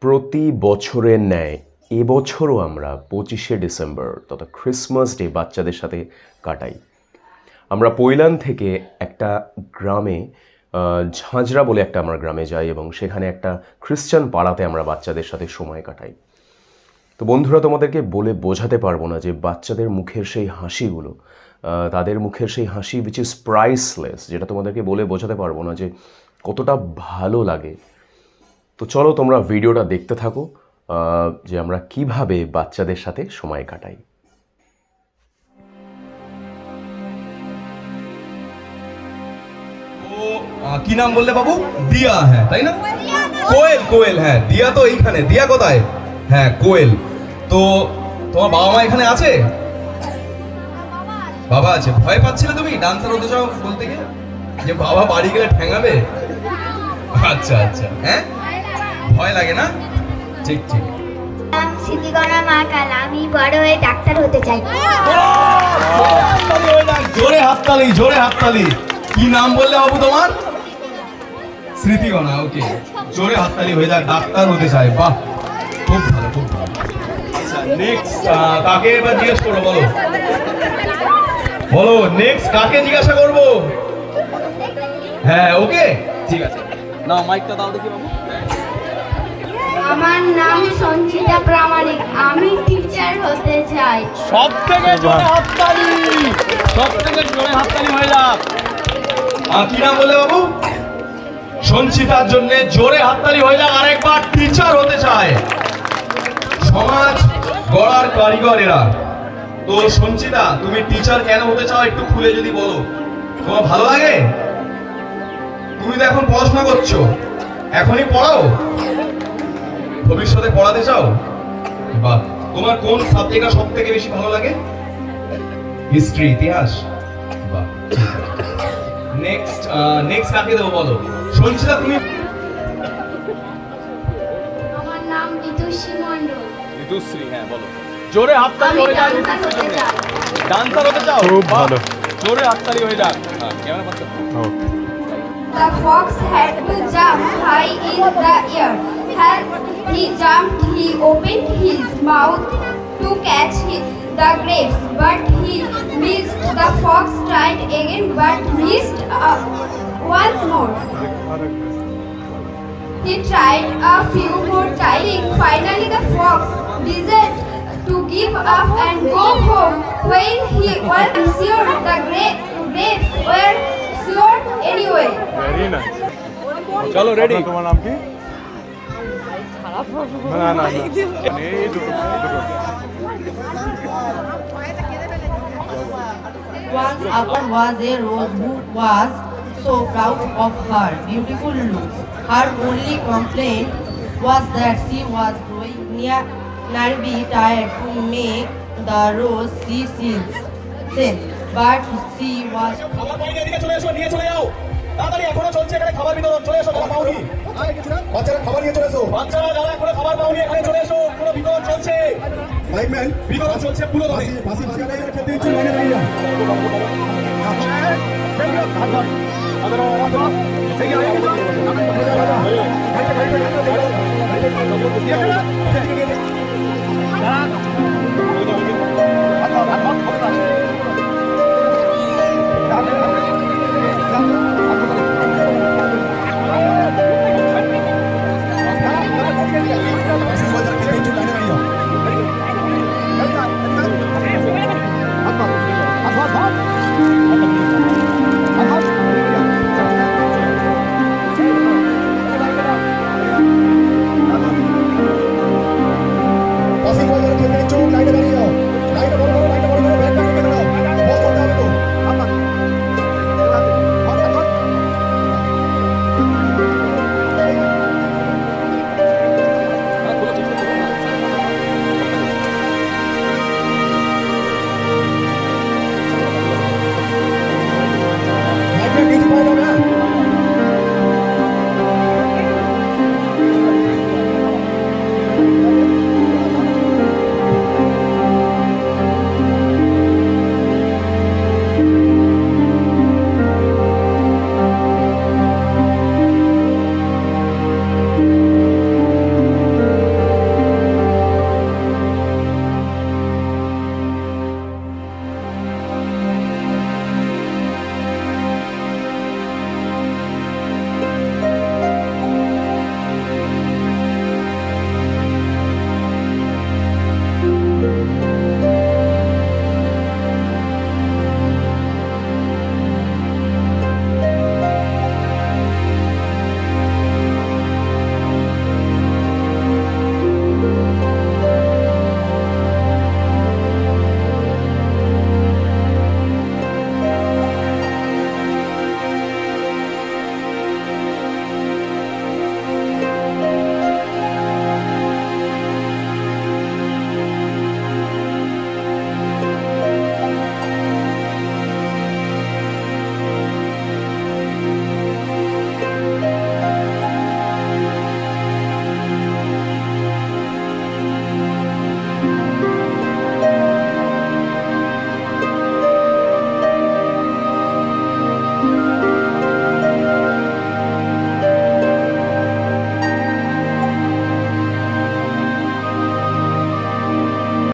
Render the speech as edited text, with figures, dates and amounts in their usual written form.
প্রতি বছরের ন্যায় এবছরও আমরা 25শে ডিসেম্বর তথা ক্রিসমাস ডে বাচ্চাদের সাথে কাটাই। আমরা পৈলান থেকে একটা গ্রামে ঝাঁঝরা বলে একটা আমরা গ্রামে যাই এবং সেখানে একটা খ্রিশ্চান পাড়াতে আমরা বাচ্চাদের সাথে সময় কাটাই। তো বন্ধুরা, তোমাদেরকে বলে বোঝাতে পারবো না যে বাচ্চাদের মুখের সেই হাসিগুলো, তাদের মুখের সেই হাসি উইচ ইজ প্রাইসলেস, যেটা তোমাদেরকে বলে বোঝাতে পারবো না যে কতটা ভালো লাগে। তো চলো তোমরা ভিডিওটা দেখতে থাকো যে আমরা কিভাবে বাচ্চাদের সাথে সময় কাটাই। কি নাম বললে বাবু? দিয়া, হ্যাঁ তাই না? কোয়েল, কোয়েল, হ্যাঁ দিয়া তো এইখানে। দিয়া কোথায়? হ্যাঁ কোয়েল। তো তোমার বাবা মা এখানে আছে? বাবা আছে। ভয় পাচ্ছিলে তুমি ডান্সার হতে চাও বলতে গিয়ে, যে বাবা বাড়ি গেলে ঠ্যাঙাবে? আচ্ছা আচ্ছা, হ্যাঁ ভয় লাগে না? ঠিক ঠিক। সিদ্ধিকণা মা কাল, আমি বড় হয়ে ডাক্তার হতে চাই। জোরে হাততালি, জোরে হাততালি। কি নাম বললে বাবু তোমার? স্মৃতিকণা, ওকে। জোরে হাততালি হয়ে যাক, ডাক্তার হতে চায়। বাহ, খুব ভালো, খুব ভালো। আচ্ছা নেক্সট কাকে এবার জিজ্ঞেস করবো? বলো বলো, নেক্সট কাকে জিজ্ঞাসা করবো? হ্যাঁ ওকে, ঠিক আছে। নাও মাইকটা দাও দেখি বাবু। আমার নাম সঞ্চিতা প্রামাণিক, আমি টিচার হতে চাই। সবথেকে জোরে হাততালি, সবথেকে জোরে হাততালি হয়ে যাক। কি নাম বললে বাবু? সঞ্চিতার জন্য জোরে হাততালি হয়ে যাক আরেকবার। টিচার হতে চায়, সমাজ গড়ার কারিগর এরা। তো সঞ্চিতা, তুমি টিচার কেন হতে চাও একটু খুলে যদি বলো। তোমার ভালো লাগে? তুমি তো এখন পড়াশোনা করছো, এখনই পড়াও, ভবিষ্যতে পড়াতে চাও? বাহ, তোমার কোন সাবজেক্টটা সব থেকে বেশি ভালো লাগে? হিস্ট্রি, ইতিহাস। বাহ, নেক্সট নেক্সট কাকে দেবো বলো? সঞ্চিতা তুমি। আমার নাম বিদুশ্রী মণ্ডল। বিদুশ্রী, হ্যাঁ বলো। জোরে হাততালি হয়ে যাক। ডান্সার হতে চাও? খুব ভালো, জোরে হাততালি হয়ে যাক। হ্যাঁ ক্যামেরা পাচ্ছ? The fox had to jump high in the air. As he jumped, he opened his mouth to catch the grapes, but he missed. The fox tried again, but missed once more. He tried a few more times. Finally, the fox decided to give up and go home. When he was sure the grapes were sure anyway. Very nice. চলো ready. তোমার নাম কি? না না Once upon was a rose who was so proud of her beautiful looks. Her only complaint was that she was growing nervy tired to make the rose see sense. But she was চলে এসো, নিয়ে চলে যাও তাড়াতাড়ি। এখনো চলছে এখানে খাবার বিতরণ, চলে এসো যারা পাওনি। বাচ্চারা খাবার নিয়ে চলে এসো, বাচ্চারা যারা এখনো খাবার পাওনি এখানে চলে এসো, পুরো বিতরণ চলছে। লাইটম্যান, বিতরণ চলছে পুরো দমে। ফাঁসি খেতে দিচ্ছি, লাইনে দাঁড়িয়ে যা।